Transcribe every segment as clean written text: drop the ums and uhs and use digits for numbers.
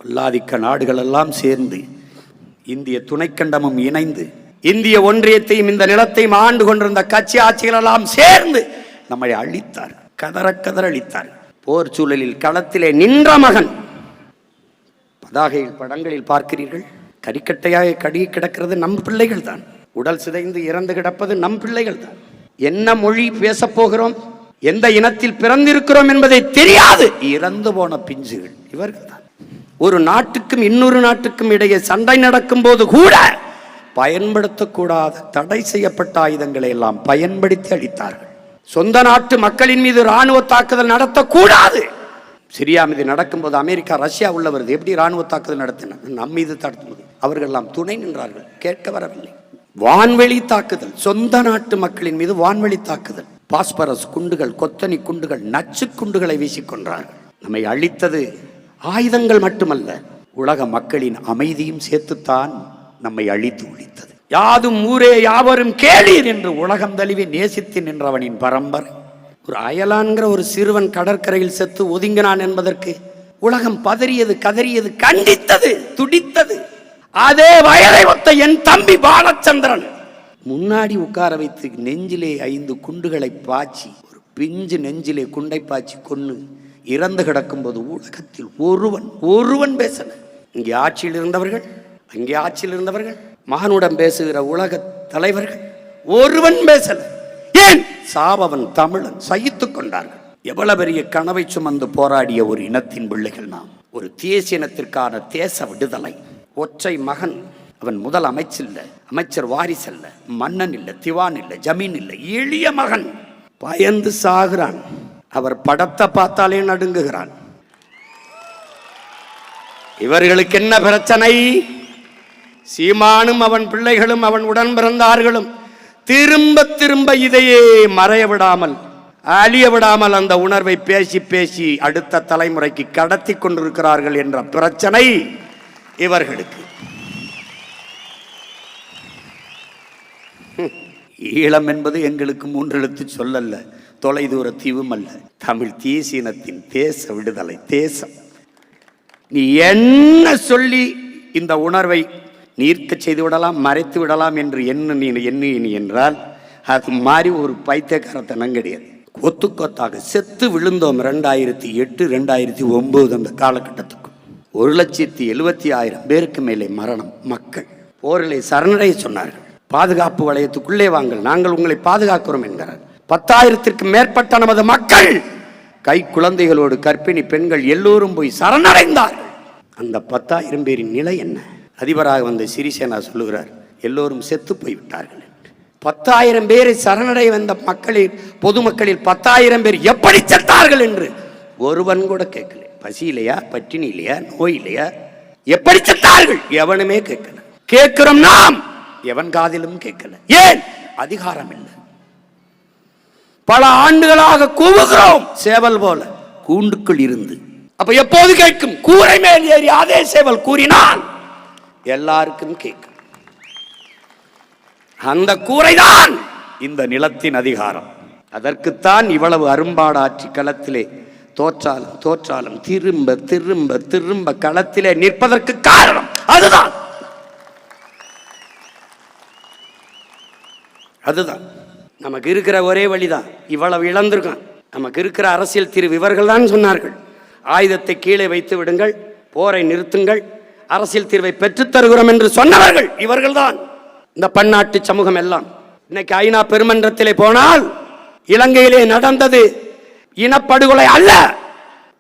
அல்லாதிக்க நாடுகள் எல்லாம் சேர்ந்து இந்திய துணைக்கண்டமும் இணைந்து இந்திய ஒன்றியத்தையும் இந்த நிலத்தையும் ஆண்டு கொண்டிருந்த கட்சி ஆட்சிகள் எல்லாம் சேர்ந்து நம்மை அழித்தார், கதற கதற அழித்தார். போர் சூழலில் களத்திலே நின்ற மகன் பதாகையில் படங்களில் பார்க்கிறீர்கள், கரிக்கட்டையாக கடி கிடக்கிறது நம் பிள்ளைகள் தான். உடல் சிதைந்து இறந்து கிடப்பது நம் பிள்ளைகள் தான். என்ன மொழி பேசப் போகிறோம், எந்த இனத்தில் பிறந்திருக்கிறோம் என்பதை தெரியாது இறந்து போன பிஞ்சுகள் இவர்கள் தான். ஒரு நாட்டுக்கும் இன்னொரு நாட்டுக்கும் இடையே சண்டை நடக்கும் போது கூட பயன்படுத்தக்கூடாத தடை செய்யப்பட்ட ஆயுதங்களை எல்லாம் பயன்படுத்தி அளித்தார்கள். சொந்த நாட்டு மக்களின் மீது இராணுவ தாக்குதல் நடத்தக்கூடாது. சிரியா மீது நடக்கும்போது அமெரிக்கா ரஷ்யா உள்ள வருது, எப்படி இராணுவ தாக்குதல் நடத்தினார்? நம் மீது தடுத்துவது. அவர்கள் எல்லாம் துணை நின்றார்கள், கேட்க வரவில்லை. வான்வெளி தாக்குதல், சொந்த நாட்டு மக்களின் மீது வான்வெளி தாக்குதல், பாஸ்பரஸ் குண்டுகள், கொத்தனி குண்டுகள், நச்சு குண்டுகளை வீசிக்கொண்டார்கள். நம்மை அழித்தது ஆயுதங்கள் மட்டுமல்ல, உலக மக்களின் அமைதியும் சேர்த்துத்தான் நம்மை அழித்து ஒழித்தது. யாதும் ஊரே யாவரும் கேளீர் என்று உலகம் தழுவி நேசித்து நின்றவனின் பரம்பரை. ஒரு அயலான்கிற ஒரு சிறுவன் கடற்கரையில் செத்து ஒதுங்கினான் என்பதற்கு உலகம் பதறியது, கதறியது, கண்டித்தது, துடித்தது. அதே வயதை ஒத்த என் தம்பி பாலச்சந்திரன் முன்னாடி உட்கார வைத்து நெஞ்சிலே 5 குண்டுகளை பாய்ச்சி, ஒரு பிஞ்சு நெஞ்சிலே குண்டை பாய்ச்சி கொன்னு இறந்து கிடக்கும் போது உலகத்தில் ஒருவன் பேசல. இங்கே ஆட்சியில் இருந்தவர்கள், அங்கே ஆட்சியில் இருந்தவர்கள், மகனுடன் பேசுகிற உலக தலைவர்கள் ஒருவன் பேசல. ஏன்? சாபவன் தமிழன் சகித்துக் கொண்டார்கள். எவ்வளவு பெரிய கனவை சுமந்து போராடிய ஒரு இனத்தின் பிள்ளைகள் நாம். ஒரு தேசிய இனத்திற்கான தேச விடுதலை. ஒற்றை மகன், அவன் முதல் அமைச்சர் வாரிசல்ல, மன்னன் இல்லை, திவான் இல்லை, ஜமீன் இல்லை, எளிய மகன் பயந்து சாகிறான். அவர் படத்தை பார்த்தாலே நடுங்குகிறான். இவர்களுக்கு என்ன பிரச்சனை? சீமானும் அவன் பிள்ளைகளும் அவன் உடன் பிறந்தார்களும் திரும்ப திரும்ப இதையே மறைய விடாமல், அழிய விடாமல் அந்த உணர்வை பேசி பேசி அடுத்த தலைமுறைக்கு கடத்தி கொண்டிருக்கிறார்கள் என்ற பிரச்சனை இவர்களுக்கு. ஈழம் என்பது எங்களுக்கு 3 எழுத்து சொல்லல்ல, தொலைதூர தீவும் அல்ல. தமிழ் தேசியனத்தின் தேச விடுதலை, தேசம். நீ என்ன சொல்லி இந்த உணர்வை நீர்க்க செய்து விடலாம், மறைத்து விடலாம் என்று எண்ணி என்றால் அது மாதிரி ஒரு பைத்தியக்காரத்தனம் கிடையாது. கொத்து கொத்தாக செத்து விழுந்தோம். 2008 2009 அந்த காலகட்டத்துக்கு 1,70,000 பேருக்கு மேலே மரணம். மக்கள் போரிலே சரணடைய சொன்னார்கள். பாதுகாப்பு வளையத்துக்குள்ளே வாங்கள், நாங்கள் உங்களை பாதுகாக்கிறோம் என்கிறார். 10,000ற்கு மேற்பட்ட நமது மக்கள், கை குழந்தைகளோடு கர்ப்பிணி பெண்கள் எல்லோரும் போய் சரணடைந்தார்கள். அந்த 10,000 பேரின் நிலை என்ன? அதிபராக வந்த சிறிசேனா சொல்லுகிறார், எல்லோரும் செத்து போய்விட்டார்கள். 10,000 பேரை சரணடைய வந்த மக்களில், பொதுமக்களில் 10,000 பேர் எப்படி செத்தார்கள் என்று ஒருவன் கூட கேட்கல. பசி இல்லையா, பட்டினி இல்லையா, நோய் இல்லையா, எப்படி செத்தார்கள் எவனுமே கேட்கல. கேட்கிறோம் நாம், எவன் காதிலும் கேட்கல. ஏன்? அதிகாரம் இல்லை. பல ஆண்டுகளாக கூவுகிறோம் சேவல் போல கூண்டுக்குள் இருந்து. அப்ப எப்போது கேட்கும்? கூரை மேல் ஏறி அதே சேவல் கூறினால் எல்லாருக்கும் கேட்கும். அந்த கூரைதான் இந்த நிலத்தின் அதிகாரம். அதற்குத்தான் இவ்வளவு அரும்பாடாட்சி களத்திலே தோற்றாலும் திரும்ப திரும்ப திரும்ப களத்திலே நிற்பதற்கு காரணம் அதுதான். நமக்கு இருக்கிற ஒரே வழிதான். இவ்வளவு இழந்திருக்கான். நமக்கு இருக்கிற அரசியல் தீர்வு இவர்கள் தான் சொன்னார்கள். ஆயுதத்தை கீழே வைத்து விடுங்கள், போரை நிறுத்துங்கள், அரசியல் தீர்வை பெற்றுத் தருகிறோம் என்று சொன்னவர்கள் இவர்கள் தான். இந்த பன்னாட்டு சமூகம் எல்லாம் இன்னைக்கு ஐநா பெருமன்றத்திலே போனால் இலங்கையிலே நடந்தது இனப்படுகொலை அல்ல,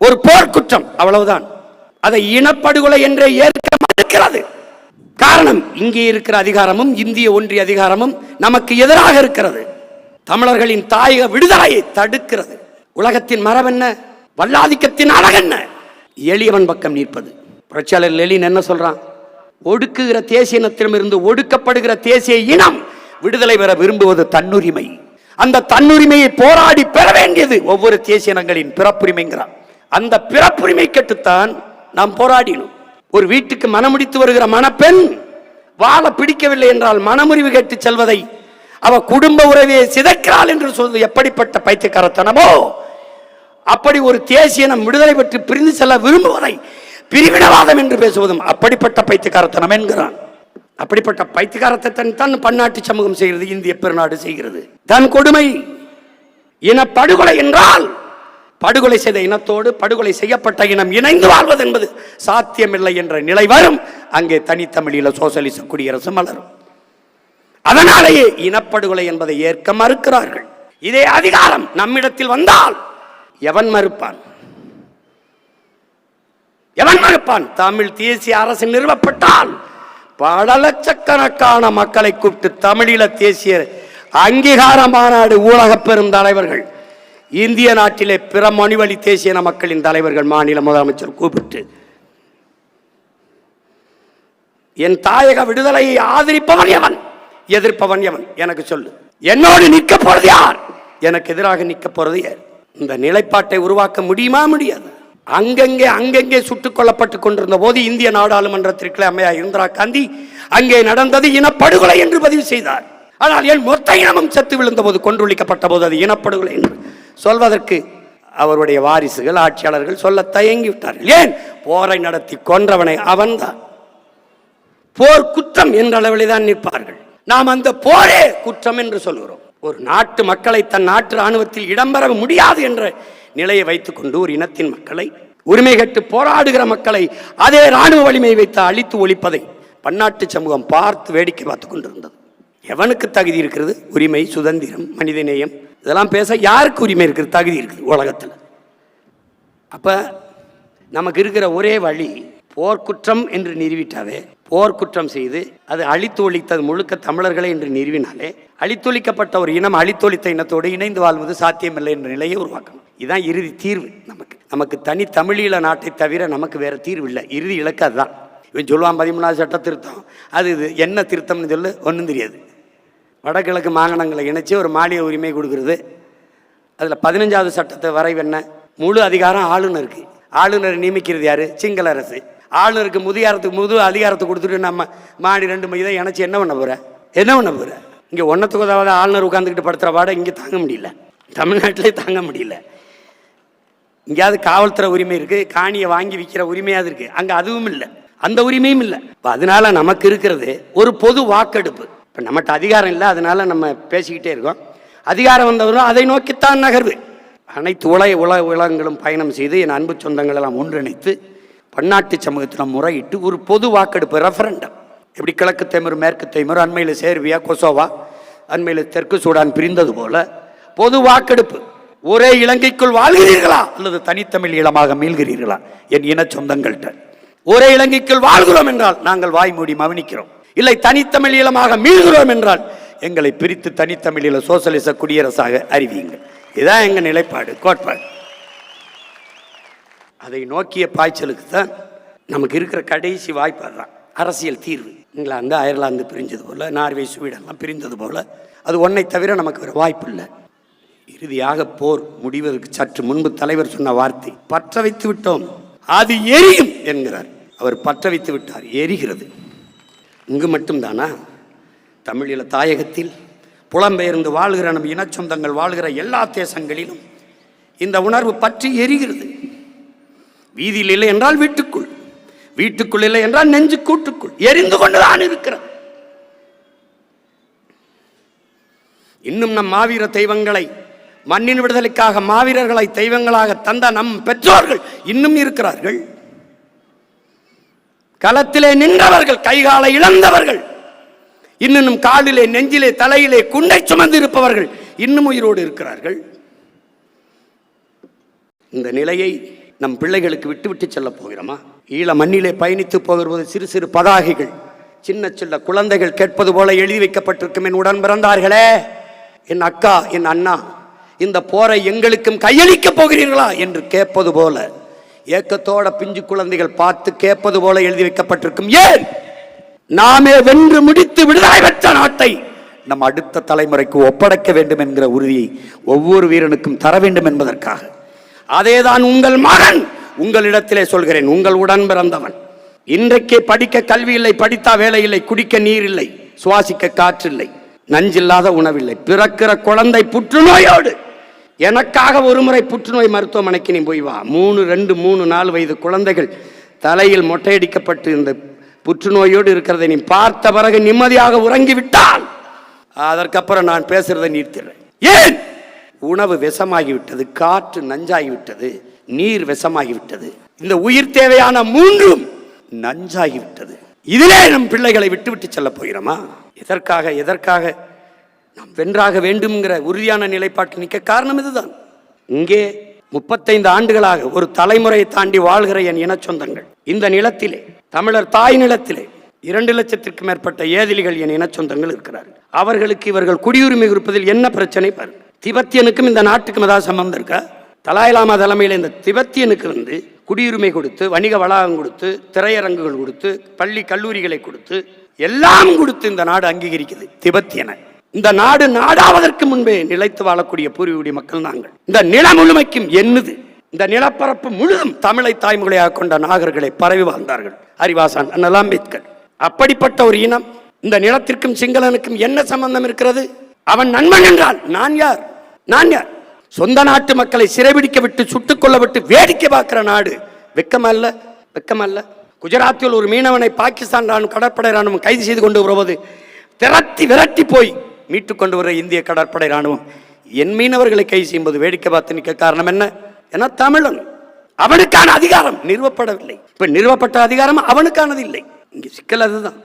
ஒரு போர்க்குற்றம், அவ்வளவுதான். அதை இனப்படுகொலை என்றே ஏற்க மறுக்கிறது. காரணம், இங்கே இருக்கிற அதிகாரமும் இந்திய ஒன்றிய அதிகாரமும் நமக்கு எதிராக இருக்கிறது. தமிழர்களின் தாயக விடுதலையை தடுக்கிறது. உலகத்தின் மரபென்ன, வல்லாதிக்கத்தின் அழகென்ன? எளியவன் பக்கம் நிற்பது. புரட்சியாளர் லெனின் என்ன சொல்றான்? ஒடுக்குகிற தேசிய இனத்திடமிருந்து ஒடுக்கப்படுகிற தேசிய இனம் விடுதலை பெற விரும்புவது தன்னுரிமை. அந்த தன்னுரிமையை போராடி பெற வேண்டியது ஒவ்வொரு தேசிய இனங்களின் பிறப்புரிமைங்கிறான். அந்த பிறப்புரிமை கட்டுத்தான் நாம் போராடினோம். ஒரு வீட்டுக்கு மனமுடித்து வருகிற மணப்பெண் வாழ பிடிக்கவில்லை என்றால் மனமுறிவு கேட்டு செல்வதை அவ குடும்ப உறவை சிதைக்கிறாள் என்று சொல்வது எப்படிப்பட்ட பைத்தியக்காரத்தனமோ, அப்படி ஒரு தேசிய இனம் விடுதலை பெற்று பிரிந்து செல்ல விரும்புவதை பிரிவினவாதம் என்று பேசுவதும் அப்படிப்பட்ட பைத்தியக்காரத்தனம் என்கிறான். அப்படிப்பட்ட பைத்தியக்காரத்தை தான் பன்னாட்டு சமூகம் செய்கிறது, இந்திய பெருநாடு செய்கிறது. தன் கொடுமை. இனப்படுகொலை என்றால் படுகொலை செய்த இனத்தோடு படுகொலை செய்யப்பட்ட இனம் இணைந்து வாழ்வது என்பது சாத்தியமில்லை என்ற நிலை வரும். அங்கே தனித்தமிழில சோசலிச குடியரசு மலரும். அதனாலேயே இனப்படுகொலை என்பதை ஏற்க மறுக்கிறார்கள். இதே அதிகாரம் நம்மிடத்தில் வந்தால் எவன் மறுப்பான்? எவன் மறுப்பான்? தமிழ் தேசிய அரசு நிறுவப்பட்டால் பல லட்சக்கணக்கான மக்களை கூப்பிட்டு தமிழீழ தேசிய அங்கீகார மாநாடு ஊடக பெரும் தலைவர்கள், இந்திய நாட்டிலே பிற மொழிவழி தேசிய மக்களின் தலைவர்கள், மாநில முதலமைச்சர் கூப்பிட்டு என் தாயக விடுதலையை ஆதரிப்பவன் எவன், எதிர்ப்பவன் எவன் எனக்கு சொல்லு. என்னோடு நிற்க போறது யார், எனக்கு எதிராக நிற்க போறது யார்? இந்த நிலைப்பாட்டை உருவாக்க முடியுமா? முடியாது. அங்கங்கே சுட்டுக் கொல்லப்பட்டுக் கொண்டிருந்த போது இந்திய நாடாளுமன்றத்திற்கு அம்மையார் இந்திரா காந்தி அங்கே நடந்தது இனப்படுகொலை என்று பதிவு செய்தார். ஆனால் என் மொத்த இனமும் செத்து விழுந்த போது, கொன்றொழிக்கப்பட்ட போது அது இனப்படுகொலை என்று சொல்வதற்கு அவருடைய வாரிசுகள், ஆட்சியாளர்கள் சொல்ல தயங்கிவிட்டார்கள். ஏன்? போரை நடத்தி கொன்றவனை அவன்தான். போர் குற்றம் என்ற அளவில் தான் நிற்பார்கள். நாம் அந்த போரே குற்றம் என்று சொல்கிறோம். ஒரு நாட்டு மக்களை தன் நாட்டு ராணுவத்தில் இடம்பெற முடியாது என்ற நிலையை வைத்துக் கொண்டு ஒரு இனத்தின் மக்களை, உரிமை கட்டு போராடுகிற மக்களை அதே ராணுவ வலிமை வைத்து அழித்து ஒழிப்பதை பன்னாட்டு சமூகம் பார்த்து வேடிக்கை பார்த்துக் கொண்டிருந்தது. எவனுக்கு தகுதி இருக்கிறது? உரிமை, சுதந்திரம், மனிதநேயம் இதெல்லாம் பேச யாருக்கு உரிமை இருக்குது, தகுதி இருக்குது உலகத்தில்? அப்ப நமக்கு இருக்கிற ஒரே வழி போர்க்குற்றம் என்று நிறுவிட்டாவே, போர்க்குற்றம் செய்து அது அழித்து ஒழித்தது முழுக்க தமிழர்களே என்று நிறுவினாலே, அழித்தொழிக்கப்பட்ட ஒரு இனம் அழித்தொழித்த இனத்தோடு இணைந்து வாழ்வது சாத்தியமில்லை என்ற நிலையை உருவாக்கணும். இதுதான் இறுதி தீர்வு. நமக்கு தனி தமிழீழ நாட்டை தவிர நமக்கு வேற தீர்வு இல்லை. இறுதி இலக்கு அதுதான். இவன் சொல்லுவான் 13வது சட்ட திருத்தம், அது இது என்ன திருத்தம்னு சொல்லு, ஒன்றும் தெரியாது. வடகிழக்கு மாகாணங்களை இணைச்சி ஒரு மாநில உரிமை கொடுக்குறது. அதில் 15வது சட்டத்தை வரைவென்ன, முழு அதிகாரம் ஆளுநருக்கு. ஆளுநரை நியமிக்கிறது யாரு? சிங்கள அரசு. ஆளுநருக்கு முது அதிகாரத்தை கொடுத்துட்டு நம்ம மாடி 2 இதை இணைச்சி என்ன பண்ண போற? இங்கே ஒன்றத்துக்கு உதவாத ஆளுநர் உட்காந்துக்கிட்டு படுத்துகிற பாட இங்கே தாங்க முடியல, தமிழ்நாட்டிலே தாங்க முடியல. இங்கேயாவது காவல்துறை உரிமை இருக்குது, காணியை வாங்கி விற்கிற உரிமையாவது இருக்குது. அங்கே அதுவும் இல்லை, அந்த உரிமையும் இல்லை. இப்போ அதனால நமக்கு இருக்கிறது ஒரு பொது வாக்கெடுப்பு. இப்போ நம்மகிட்ட அதிகாரம் இல்லை, அதனால நம்ம பேசிக்கிட்டே இருக்கோம். அதிகாரம் வந்தவரும் அதை நோக்கித்தான் நகர்வு. அனைத்து உலகங்களும் பயணம் செய்து என் அன்பு சொந்தங்களெல்லாம் ஒன்றிணைத்து பன்னாட்டு சமூகத்தில் முறையிட்டு ஒரு பொது வாக்கெடுப்பு, ரெஃபரண்டம். எப்படி கிழக்கு தைமூர், மேற்கு தைமூர், அண்மையில் சேர்பியா, கொசோவா, அண்மையில் தெற்கு சூடான் பிரிந்தது போல பொது வாக்கெடுப்பு. ஒரே இலங்கைக்குள் வாழ்கிறீர்களா அல்லது தனித்தமிழ் ஈழமாக மீள்கிறீர்களா? என் இன சொந்தங்கள்கிட்ட ஒரே இலங்கைக்குள் வாழ்கிறோம் என்றால் நாங்கள் வாய் மூடி மவனிக்கிறோம். இல்லை தனித்தமிழ் ஈழமாக மீள்கிறோம் என்றால் எங்களை பிரித்து தனித்தமிழீழ சோசலிச குடியரசாக அறிவியுங்கள். இதுதான் எங்கள் நிலைப்பாடு, கோட்பாடு. அதை நோக்கிய பாய்ச்சலுக்கு தான் நமக்கு இருக்கிற கடைசி வாய்ப்பு அதுதான் அரசியல் தீர்வு. இங்கிலாந்து, அயர்லாந்து பிரிஞ்சது போல, நார்வே, ஸ்வீடன்லாம் பிரிந்தது போல அது ஒன்றை தவிர நமக்கு ஒரு வாய்ப்பு இல்லை. இறுதியாக போர் முடிவதற்கு சற்று முன்பு தலைவர் சொன்ன வார்த்தை, பற்ற வைத்து விட்டோம் அது எரியும் என்கிறார். அவர் பற்ற வைத்து விட்டார், எரிகிறது. இங்கு மட்டும்தானா? தமிழீழ தாயகத்தில் புலம்பெயர்ந்து வாழ்கிற நம் இனச்சொந்தங்கள் வாழ்கிற எல்லா தேசங்களிலும் இந்த உணர்வு பற்றி எரிகிறது. வீதியில் இல்லை என்றால் வீட்டுக்குள், வீட்டுக்குள் இல்லை என்றால் நெஞ்சு கூட்டுக்குள் எரிந்து கொண்டுதான் இருக்கிறது. இன்னும் நம் மாவீர தெய்வங்களை, மண்ணின் விடுதலைக்காக மாவீரர்களை தெய்வங்களாக தந்த நம் பெற்றோர்கள் இன்னும் இருக்கிறார்கள். களத்திலே நின்றவர்கள், கைகாலை இழந்தவர்கள், இன்னும் காலிலே, நெஞ்சிலே, தலையிலே குண்டை சுமந்து இருப்பவர்கள் இன்னும் உயிரோடு இருக்கிறார்கள். இந்த நிலையை நம் பிள்ளைகளுக்கு விட்டு செல்ல போகிறோமா? ஈழ மண்ணிலே பயணித்து போகிறது சிறு சிறு பதாகைகள், சின்ன சின்ன குழந்தைகள் கேட்பது போல எழுதி வைக்கப்பட்டிருக்கும். என் உடன் பிறந்தார்களே, என் அக்கா, என் அண்ணா, இந்த போரை எங்களுக்கும் கையளிக்கப் போகிறீர்களா என்று கேட்பது போல, ஏக்கத்தோட பிஞ்சு குழந்தைகள் பார்த்து கேட்பது போல எழுதி வைக்கப்பட்டிருக்கும். ஏன்? நாமே வென்று முடித்து விடுதலை பெற்ற நாட்டை நம் அடுத்த தலைமுறைக்கு ஒப்படைக்க வேண்டும் என்கிற உறுதியை ஒவ்வொரு வீரனுக்கும் தர வேண்டும் என்பதற்காக. அதேதான் உங்கள் மகன் உங்களிடத்திலே சொல்கிறேன், உங்கள் உடன் பிறந்தவன். இன்றைக்கே படிக்க கல்வி இல்லை, படித்தா வேலை இல்லை, குடிக்க நீர் இல்லை, சுவாசிக்க காற்றில்லை, நஞ்சில்லாத உணவில்லை. பிறக்கிற குழந்தை புற்றுநோயோடு. எனக்காக ஒரு முறை புற்றுநோய் மருத்துவமனைக்கு நீ போய் வா. 2, 3, 4 வயது குழந்தைகள் தலையில் மொட்டையடிக்கப்பட்டு இந்த புற்றுநோயோடு இருக்கிறதை நீ பார்த்த பிறகு நிம்மதியாக உறங்கிவிட்டால் அதற்கப்புறம் நான் பேசுறதை நிறுத்திடுறேன். ஏன்? உணவு விஷமாகிவிட்டது, காற்று நஞ்சாகிவிட்டது, நீர் விஷமாகிவிட்டது, இந்த உயிர் தேவையான மூன்றும் நஞ்சாகிவிட்டது. இதிலே நம் பிள்ளைகளை விட்டு விட்டு செல்ல போகிறோமா? எதற்காக நாம் வென்றாக வேண்டும்ங்கிற உறுதியான நிலைப்பாட்டில் நிற்க காரணம் இதுதான். இங்கே 35 ஆண்டுகளாக ஒரு தலைமுறையை தாண்டி வாழ்கிற என் இன சொந்தங்கள் இந்த நிலத்திலே, தமிழர் தாய் நிலத்திலே 2 லட்சத்திற்கும் மேற்பட்ட ஏதிலிகள் என் இன சொந்தங்கள் இருக்கிறார்கள். அவர்களுக்கு இவர்கள் குடியுரிமை கொடுப்பதில் என்ன பிரச்சனை பாருங்க. திபெத்தியனுக்கும் இந்த நாட்டுக்கும் ஏதாவது சம்பந்தம் இருக்கா? தலாய் லாமா தலைமையில் இந்த திபெத்தியனுக்கு குடியுரிமை கொடுத்து, வணிக வளாகம் கொடுத்து, திரையரங்குகள் கொடுத்து, பள்ளி கல்லூரிகளை கொடுத்து, எல்லாம் கொடுத்து இந்த நாடு அங்கீகரிக்குது திபெத்தியனை. இந்த நாடு நாடாவதற்கு முன்பே நிலைத்து வாழக்கூடிய பூர்வீக மக்கள் நாங்கள். இந்த நிலம் முழுமைக்கும் என்னது, இந்த நிலப்பரப்பு முழுதும் தமிழை தாய்மொழியாக கொண்ட நாகர்களை பரவி வாழ்ந்தார்கள். அறிவாசான் அண்ணல் அம்பேத்கர். அப்படிப்பட்ட ஒரு இனம் இந்த நிலத்திற்கும் சிங்களனுக்கும் என்ன சம்பந்தம் இருக்கிறது? அவன் நண்பன் என்றால் நான் யார்? சொந்த நாட்டு மக்களை சிறைபிடிக்க விட்டு, சுட்டுக் கொள்ள விட்டு வேடிக்கை பார்க்கிற நாடு வெக்கமல்ல? குஜராத்தில் ஒரு மீனவனை பாகிஸ்தான் ராணுவம், கடற்படை ராணுவம் கைது செய்து கொண்டு வருவது விரட்டி போய் மீட்டுக் கொண்டு வர இந்திய கடற்படை ராணுவம் என் மீனவர்களை கைது செய்யும்போது வேடிக்கை பார்த்து நிற்க காரணம் என்ன? ஏன்னா தமிழன், அவனுக்கான அதிகாரம் நிறுவப்படவில்லை. இப்ப நிறுவப்பட்ட அதிகாரம் அவனுக்கானது இல்லை. இங்க சிக்கல் அதுதான்.